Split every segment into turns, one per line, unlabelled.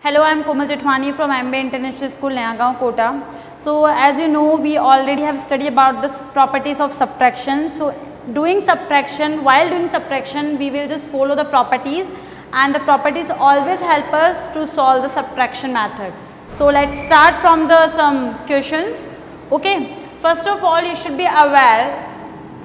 Hello, I am Komal Jethwani from MBA International School, Nayagaon, Kota. So, as you know, we already have studied about the properties of subtraction. So, while doing subtraction, we will just follow the properties, and the properties always help us to solve the subtraction method. So, let's start from some questions. Okay, first of all, you should be aware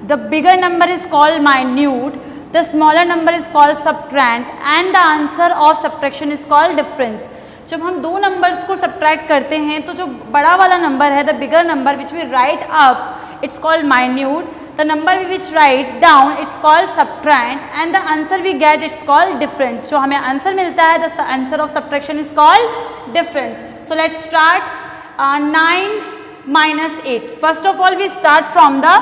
the bigger number is called minute, the smaller number is called subtrahend, and the answer of subtraction is called difference. जब हम दो numbers को subtract करते हैं तो जो बड़ा वाला नंबर है, the bigger number which we write up, it's called minuend, the number which write down, it's called subtrahend, and the answer we get, it's called difference. जो हमें आंसर मिलता है, the answer of subtraction is called difference. So let's start 9 minus 8. First of all we start from the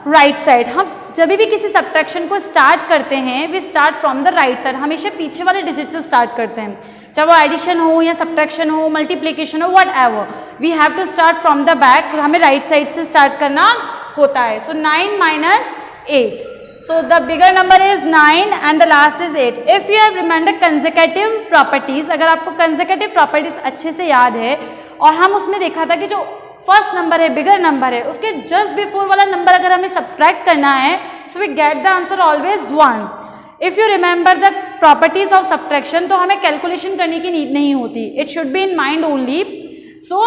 right side. हम जब भी किसी subtraction को start करते हैं, we start from the right side. हमेशा पीछे वाले डिजिट से स्टार्ट करते हैं, चाहे वो एडिशन हो या सब्ट्रैक्शन हो, मल्टीप्लिकेशन हो, whatever, we have to start from the back. हमें राइट साइड से स्टार्ट करना होता है. सो 9 minus 8. So the bigger number is 9 and the last is 8. If you have remembered consecutive properties, अगर आपको consecutive properties अच्छे से याद है, और हम उसमें देखा था कि जो फर्स्ट नंबर है, बिगर नंबर है, उसके जस्ट बिफोर वाला नंबर अगर हमें सब्ट्रैक्ट करना है, so we get the answer always 1. If you remember the properties of subtraction, तो हमें कैलकुलेशन करने की नीड नहीं होती. It should be in mind only. So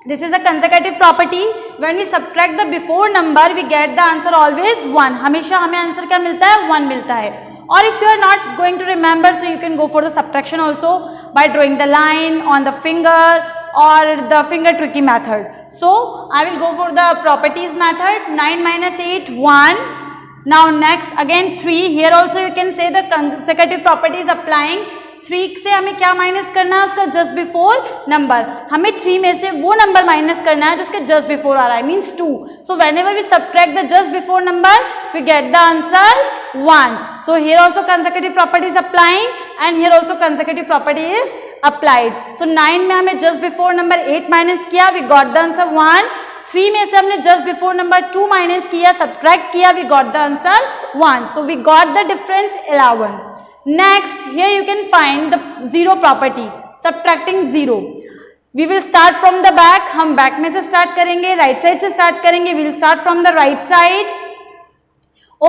this is a consecutive property. When we subtract the before number, we get the answer always 1. हमेशा हमें answer क्या मिलता है? 1 मिलता है. और if you are not going to remember, so you can go for the subtraction also by drawing the line on the finger or the finger tricky method. So I will go for the properties method. 9 minus 8, 1. Now next again 3. Here also you can say the consecutive properties applying. 3 से हमें क्या minus करना है? उसका just before number. हमें 3 में से वो नंबर माइनस करना है जो उसके जस्ट बिफोर आ रहा है, means 2. So whenever we subtract the just before number, we get the answer 1. So here also consecutive property is applying, and here also consecutive property is applied. So 9 में हमें just before number 8 minus किया, we got the answer 1. 3 में से हमने just before number 2 minus किया, subtract किया, we got the answer 1. So we got the difference 11. Next, here you can find the zero property, subtracting 0. We will start from the back. हम back में से start करेंगे, right side से start करेंगे. We will start from the right side.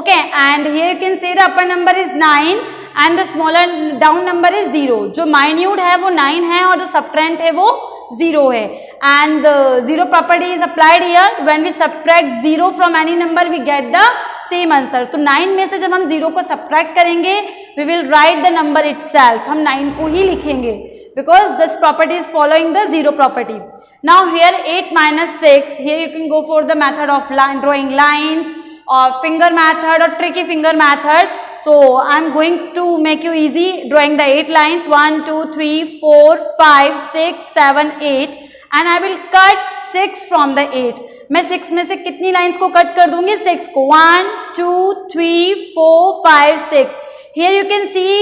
Okay, and here you can say the upper number is 9 and the smaller down number is 0. जो minute है वो 9 है और जो subtrahend है वो 0 है. And the zero property is applied here. When we subtract 0 from any number, we get the same answer. तो 9 में से जब हम 0 को subtract करेंगे, we will write the number itself. हम 9 को ही लिखेंगे, because this property is following the zero property. Now here 8 minus 6. Here you can go for the method of drawing lines, or finger method, or tricky finger method. So I am going to make you easy drawing the 8 lines. 1, 2, 3, 4, 5, 6, 7, 8, and I will cut 6 from the 8. मैं 6 में से कितनी lines को cut कर दूंगी? 6 को. 1, 2, 3, 4, 5, 6. Here you can see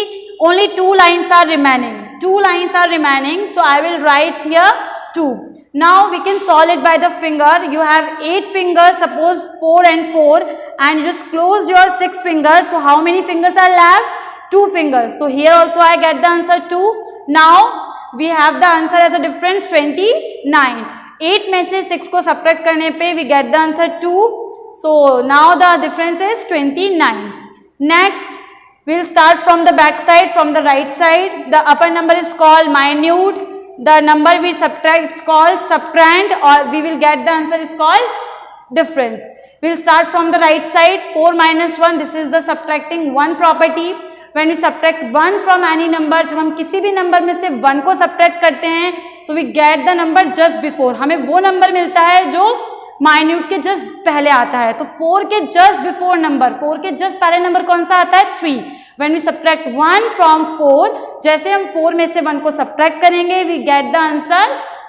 only 2 lines are remaining. 2 lines are remaining. So I will write here 2. Now we can solve it by the finger. You have 8 fingers, suppose 4 and 4, and you just close your 6 fingers. So how many fingers are left? 2 fingers. So here also I get the answer 2. Now we have the answer as a difference 29. 8 में से 6 को subtract करने पे we get the answer 2. So now the difference is 29. Next, we will start from the back side, from the right side. The upper number is called minute. The number we subtract is called subtrahend, or we will get the answer is called difference. We will start from the right side. 4 minus 1. This is the subtracting 1 property. When we subtract 1 from any number, जब हम किसी भी number में से 1 को subtract करते हैं, so we get the number just before. हमें वो नंबर मिलता है जो माइन्यूट के जस्ट पहले आता है. तो 4 के जस्ट बिफोर नंबर, 4 के जस्ट पहले नंबर कौन सा आता है? 3. When we subtract 1 from 4, जैसे हम 4 में से 1 को subtract करेंगे, we get the answer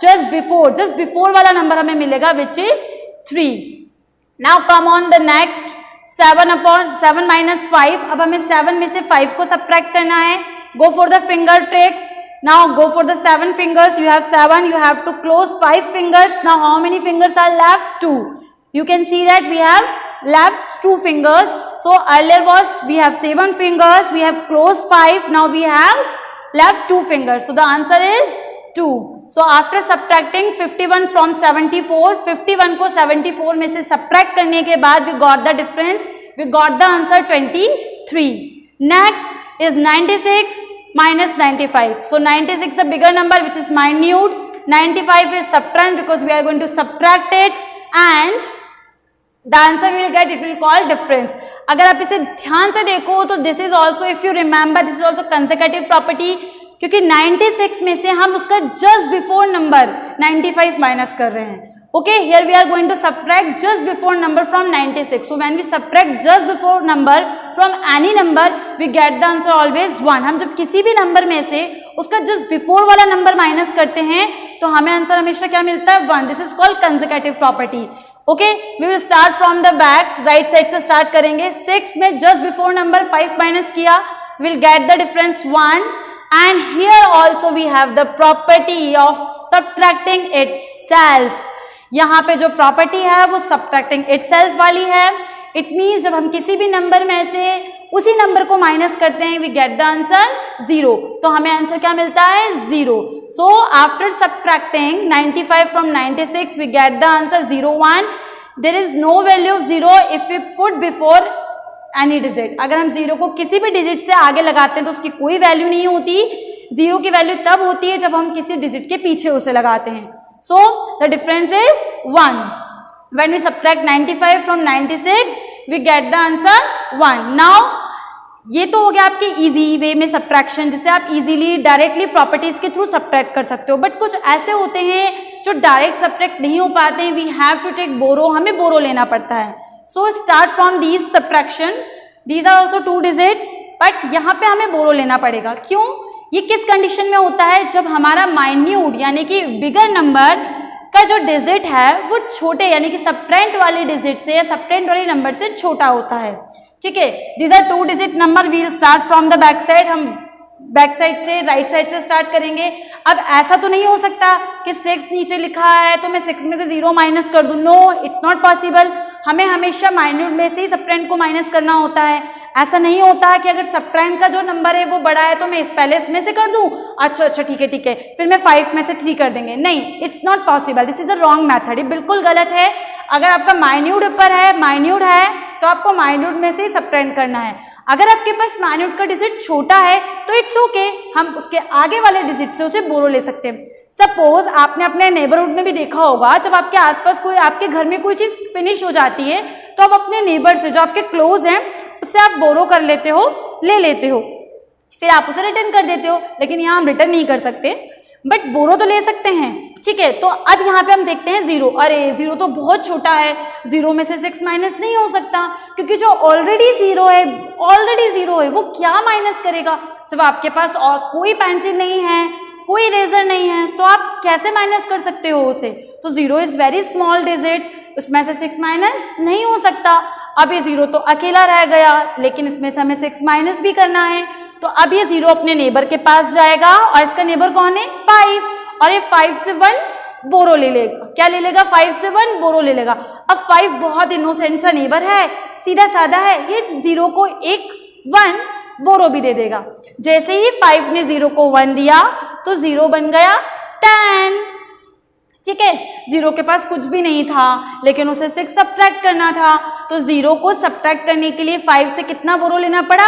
just before वाला नंबर हमें मिलेगा, which is 3. Now come on the next. 7 minus 5. अब हमें 7 में से 5 को subtract करना है. Go for the finger tricks. Now go for the 7 fingers. You have 7. You have to close 5 fingers. Now how many fingers are left? 2. You can see that we have left 2 fingers. So earlier was we have 7 fingers. We have closed 5. Now we have left 2 fingers. So the answer is 2. So after subtracting 51 from 74, 51 को 74 में से subtract करने के बाद we got the difference. We got the answer 23. Next is 96 minus 95. So 96 is a bigger number which is minute. 95 is subtrahend because we are going to subtract it and the answer we will get, it will call difference. अगर आप इसे ध्यान से देखो तो this is also, if you remember, this is also consecutive property, क्योंकि 96 में से हम उसका just before number 95 माइनस कर रहे हैं. Okay, here we are going to subtract just before number from 96. So when we subtract just before number from any number, we get the answer always 1. हम जब किसी भी नंबर में से उसका just before वाला नंबर माइनस करते हैं तो हमें आंसर हमेशा क्या मिलता है? 1. This is called consecutive property. Okay, we will start from the back, right side से start करेंगे. 6 में just before number 5 माइनस किया, we will get the difference 1. And here also we have the property of subtracting itself. यहाँ पे जो property है वो subtracting itself वाली है. इट मीन्स जब हम किसी भी नंबर में से उसी नंबर को माइनस करते हैं, वी गेट द आंसर 0. तो हमें आंसर क्या मिलता है? 0. So after subtracting 95 from 96 we get the answer 01. There is no value of 0 if we put before any digit. अगर हम 0 को किसी भी डिजिट से आगे लगाते हैं तो उसकी कोई वैल्यू नहीं होती. 0 की वैल्यू तब होती है जब हम किसी डिजिट के पीछे उसे लगाते हैं. So the difference is 1. When we subtract 95 from 96, we get the answer 1. Now, ये तो हो गया आपके easy way में subtraction, जिसे आप easily directly properties के through subtract कर सकते हो. बट कुछ ऐसे होते हैं जो direct subtract नहीं हो पाते हैं. We have to take borrow, हमें borrow लेना पड़ता है. So start from these subtraction. These are also 2 digits, but यहाँ पे हमें borrow लेना पड़ेगा. क्यों? ये किस कंडीशन में होता है? जब हमारा minute यानी कि bigger number का जो डिजिट है वो छोटे यानी कि सबट्रेंड वाले डिजिट से या सबट्रेंड वाले नंबर से छोटा होता है. ठीक है, these are 2 digit number. We will start from the back side. हम बैक साइड से राइट साइड से स्टार्ट करेंगे. अब ऐसा तो नहीं हो सकता कि 6 नीचे लिखा है तो मैं 6 में से 0 माइनस कर दूं. No, it's not possible. हमें हमेशा माइन्यूट में से ही सबट्रेंड को माइनस करना होता है. ऐसा नहीं होता कि अगर सबट्रेंड का जो नंबर है वो बड़ा है तो मैं पहले इसमें से कर दूं. अच्छा ठीक है, फिर मैं 5 में से 3 कर देंगे. नहीं, it's not possible. This is a wrong method. ये बिल्कुल गलत है. अगर आपका माइन्यूट ऊपर है, माइन्यूट है, तो आपको माइन्यूट में से ही सबट्रेंड करना है. अगर आपके पास माइन्यूट का डिजिट छोटा है तो इट्स ओके, हम उसके आगे वाले डिजिट से उसे बोरो ले सकते हैं. सपोज आपने अपने नेबरहुड में भी देखा होगा, जब आपके आसपास कोई आपके घर में कोई चीज फिनिश हो जाती है तो आप अपने नेबर से जो आपके क्लोज हैं उससे आप बोरो कर लेते हो, ले लेते हो, फिर आप उसे रिटर्न कर देते हो. लेकिन यहाँ हम रिटर्न नहीं कर सकते, बट बोरो तो ले सकते हैं. ठीक है, तो अब यहाँ पे हम देखते हैं 0. अरे 0 तो बहुत छोटा है. 0 में से 6 माइनस नहीं हो सकता क्योंकि जो ऑलरेडी 0 है वो क्या माइनस करेगा? जब आपके पास और कोई पेंसिल नहीं है, कोई इरेजर नहीं है, तो आप कैसे माइनस कर सकते हो उसे? तो 0 इज वेरी स्मॉल डिजिट, उसमें से 6 माइनस नहीं हो सकता. अब ये 0 तो अकेला रह गया, लेकिन इसमें से हमें 6 माइनस भी करना है. तो अब ये 0 अपने नेबर के पास जाएगा और इसका नेबर कौन है? 5. और ये 5 से 1 बोरो ले लेगा. क्या ले लेगा? 5 से 1 बोरो ले लेगा. अब 5 बहुत इनोसेंट सा नेबर है, सीधा साधा है. ये 0 को एक 1 बोरो भी दे देगा. जैसे ही 5 ने 0 को 1 दिया तो 0 बन गया 10. ठीक है, 0 के पास कुछ भी नहीं था लेकिन उसे 6 सब्ट्रैक्ट करना था. तो 0 को सब्ट्रैक्ट करने के लिए 5 से कितना बोरो लेना पड़ा?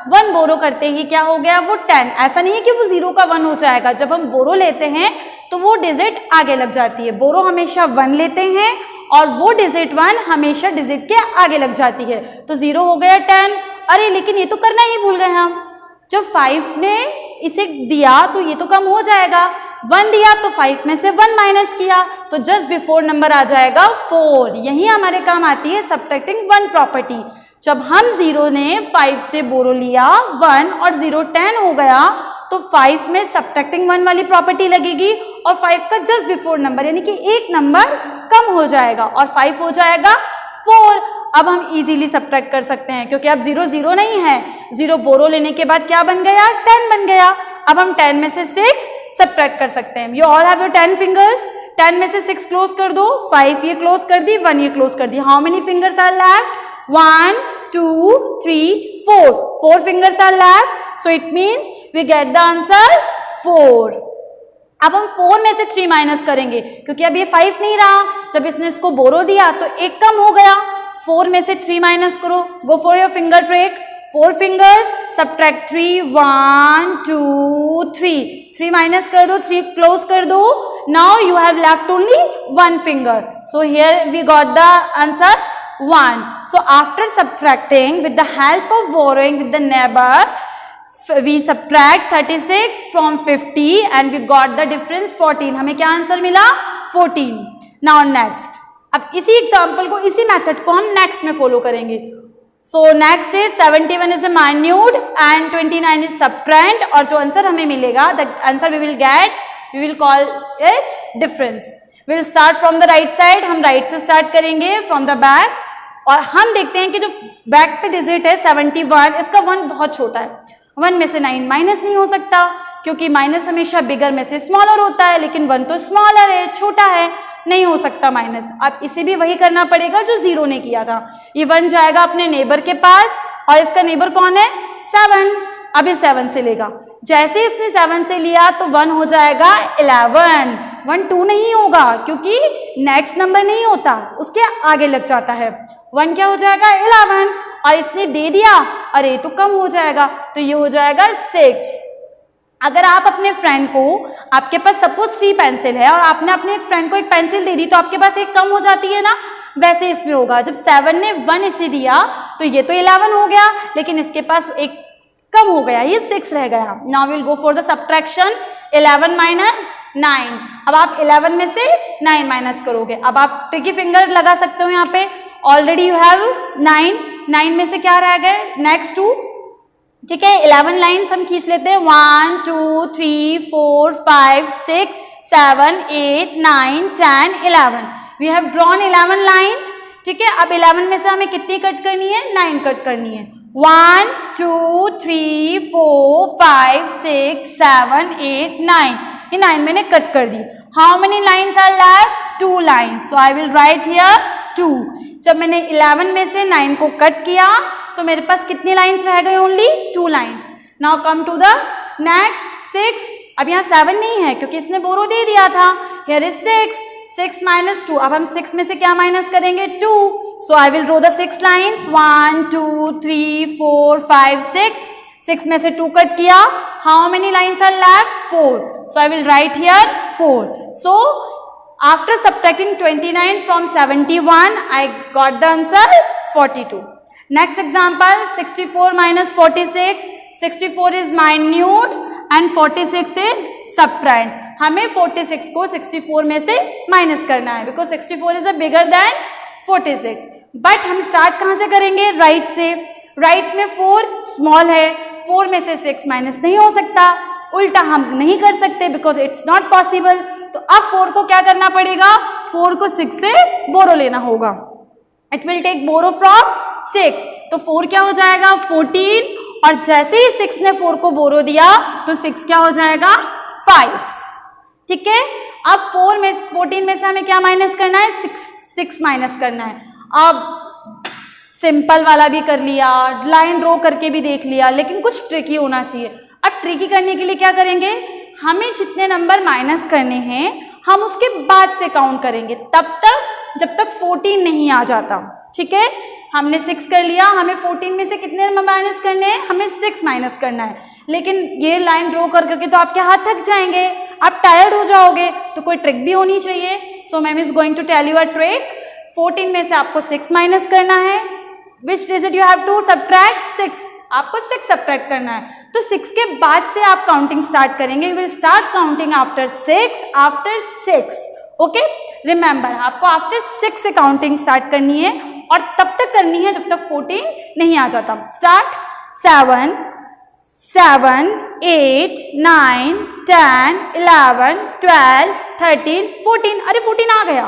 1 बोरो करते ही क्या हो गया? वो 10. ऐसा नहीं है कि वो 0 का 1 हो जाएगा. जब हम बोरो लेते हैं तो वो डिजिट आगे लग जाती है. बोरो हमेशा 1 लेते हैं और वो डिजिट 1 हमेशा डिजिट के आगे लग जाती है. तो 0 हो गया 10. अरे लेकिन ये तो करना ही भूल गए हम. जब 5 ने इसे दिया तो ये तो कम हो जाएगा. 1 दिया तो 5 में से 1 माइनस किया तो जस्ट बिफोर नंबर आ जाएगा 4. यही हमारे काम आती है सब्ट्रैक्टिंग 1 प्रॉपर्टी. जब हम 0 ने 5 से बोरो लिया 1 और 0 10 हो गया तो 5 में सब्ट्रैक्टिंग 1 वाली प्रॉपर्टी लगेगी और 5 का जस्ट बिफोर नंबर यानी कि एक नंबर कम हो जाएगा और 5 हो जाएगा 4. अब हम इजीली सब्ट्रैक्ट कर सकते हैं क्योंकि अब 0 0 नहीं है. 0 बोरो लेने के बाद क्या बन गया? 10 बन गया. अब हम 10 में से 6 सब्ट्रैक्ट कर सकते हैं. You all have your 10 fingers. 10 में से 6 क्लोज कर दो, 5 ये क्लोज कर दी, 1 ये क्लोज कर दी. How many fingers are left? 1 2, 3, 4. 4 fingers are left, so it means we get the answer 4. अब हम 4 में से 3 माइनस करेंगे क्योंकि अब ये 5 नहीं रहा, जब इसने इसको बोरो दिया तो एक कम हो गया। 4 में से 3 माइनस करो, go for your finger trick. 4 fingers, subtract 3, 1, 2, 3. 3 minus कर दो, 3 क्लोज कर दो। Now you have left only 1 finger. So here we got the answer 1. So after subtracting with the help of borrowing with the neighbor, we subtract 36 from 50 and we got the difference 14. हमें क्या answer मिला? 14. Now next. अब इसी example को, इसी method को हम next में फॉलो करेंगे। So next is 71 is a minute and 29 is subtrahend, और जो आंसर हमें मिलेगा, the answer we will get, we will call it difference. We will start from the right side. हम right से start करेंगे from the back, और हम देखते हैं कि जो back पे डिजिट है 71, इसका 1 बहुत छोटा है। 1 में से 9 माइनस नहीं हो सकता क्योंकि माइनस हमेशा बिगर में से स्मॉलर होता है, लेकिन 1 तो स्मॉलर है, छोटा है, नहीं हो सकता माइनस। अब इसे भी वही करना पड़ेगा जो 0 ने किया था। ये 1 जाएगा अपने नेबर के पास, और इसका नेबर कौन है? 7। अब ये 7 से लेगा, जैसे इसने 7 से लिया तो 1 हो जाएगा 11। 1 2 नहीं होगा क्योंकि नेक्स्ट नंबर नहीं होता, उसके आगे लग जाता है। 1 क्या हो जाएगा? 11, और इसने दे दिया, अरे तो कम हो जाएगा, तो ये हो जाएगा 6। अगर आप अपने फ्रेंड को, आपके पास सपोज 3 पेंसिल है और आपने अपने एक फ्रेंड को एक पेंसिल दे दी तो आपके पास एक कम हो जाती है ना, वैसे इसमें होगा। जब 7 ने 1 इसे दिया तो ये तो 11 हो गया, लेकिन इसके पास एक कम हो गया, ये 6 रह गया। Now will go for the subtraction. 11 minus 9। अब आप 11 में से 9 माइनस करोगे। अब आप ट्रिकी फिंगर लगा सकते हो यहाँ पे। ऑलरेडी यू हैव 9 में से क्या रह गए? नेक्स्ट 2, ठीक है। 11 लाइन्स हम खींच लेते हैं। 1, 2, 3, 4, 5, 6, 7, 8, 9, 10, 11। वी हैव ड्रॉन 11 लाइन्स, ठीक है। अब 11 में से हमें कितनी कट करनी है? 9 कट करनी है। 1, 2, 3, 4, 5, 6, 7, 8, 9। ये 9 मैंने कट कर दी। How many lines are left? 2 lines. So I will write here 2। जब मैंने 11 में से 9 को कट किया तो मेरे पास कितनी लाइन्स रह गई? Only 2 lines. Now come to the next 6। अब यहाँ 7 नहीं है क्योंकि इसने बोरो दे दिया था। Here is 6 minus 2। अब हम 6 में से क्या माइनस करेंगे? 2। So I will draw the 6 lines. 1, 2, 3, 4, 5, 6। 6 में से 2 कट किया। How many lines are left? 4। So I will write here 4। सो after subtracting 29 from 71, I got the answer 42. Next example, 64 minus 46. 64 is minute and 46 is subtrahend. हमें 46 को 64 में से minus करना है because 64 is a bigger than 46. But हम start कहाँ से करेंगे? राइट से। राइट में 4 स्मॉल है, 4 में से 6 माइनस नहीं हो सकता, उल्टा हम नहीं कर सकते बिकॉज इट्स नॉट पॉसिबल। तो अब 4 को क्या करना पड़ेगा? 4 को 6 से बोरो लेना होगा। It will take borrow from 6। तो 4 क्या हो जाएगा? 14, और जैसे ही 6 ने 4 को बोरो दिया तो 6 क्या हो जाएगा? 5, ठीक है। अब 14 में से हमें क्या माइनस करना है? 6 माइनस करना है। अब सिंपल वाला भी कर लिया, लाइन ड्रॉ करके भी देख लिया, लेकिन कुछ ट्रिकी होना चाहिए। अब ट्रिकी करने के लिए क्या करेंगे? हमें जितने नंबर माइनस करने हैं हम उसके बाद से काउंट करेंगे, तब तक जब तक 14 नहीं आ जाता, ठीक है। हमने 6 कर लिया, हमें 14 में से कितने नंबर माइनस करने हैं? हमें 6 माइनस करना है। लेकिन ये लाइन ड्रॉ कर करके तो आपके हाथ थक जाएंगे, आप टायर्ड हो जाओगे, तो कोई ट्रिक भी होनी चाहिए। So ma'am is going to tell you a trick. 14 में से आपको 6 माइनस करना है। Which digit you have to subtract? 6। आपको 6 सबट्रैक्ट करना है। तो 6 के बाद से आप काउंटिंग स्टार्ट करेंगे। You will start counting after 6 okay. Remember, आपको आफ्टर 6 से काउंटिंग स्टार्ट करनी है और तब तक करनी है जब तक 14 नहीं आ जाता। स्टार्ट 7, 8, 9, 10, 11, 12, 13, 14। अरे 14 आ गया,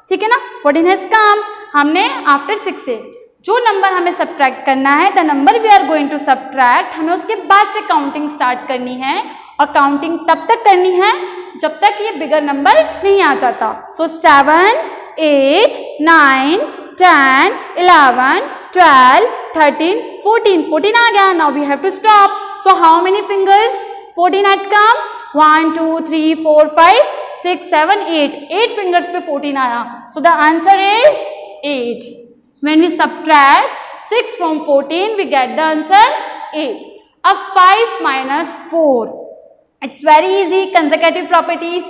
ठीक है ना। 14 हैज कम। हमने आफ्टर 6 से जो नंबर हमें सब्ट्रैक्ट करना है, the number we are going to subtract, हमें उसके बाद से काउंटिंग स्टार्ट करनी है और काउंटिंग तब तक करनी है जब तक ये बिगर नंबर नहीं आ जाता। सो 7, 8, 9, 10, 11, 12, 13, 14. 14 आ गया. Now we have to stop. So how many fingers? 14 had come. 1, 2, 3, 4, 5, 6, 7, 8. 8 fingers पे 14 आया. So the answer is 8. When we subtract 6 from 14, we get the answer 8. अब 5 minus 4. It's very easy. Consecutive properties.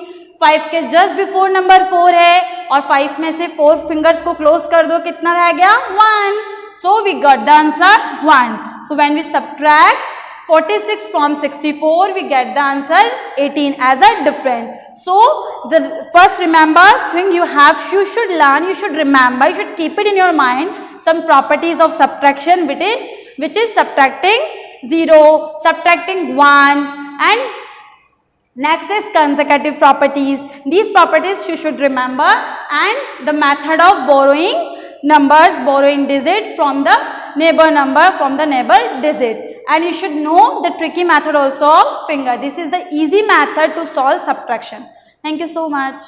5 के just before number 4 है और 5 में से 4 fingers को close कर दो, कितना रह गया? 1. So we got the answer 1. So when we subtract 46 from 64, we get the answer 18 as a difference. So the first remember thing you should learn, you should remember, you should keep it in your mind some properties of subtraction, which is subtracting 0, subtracting 1, and next is consecutive properties. These properties you should remember, and the method of borrowing numbers, borrowing digit from the neighbor number, from the neighbor digit. And you should know the tricky method also of finger. This is the easy method to solve subtraction. Thank you so much.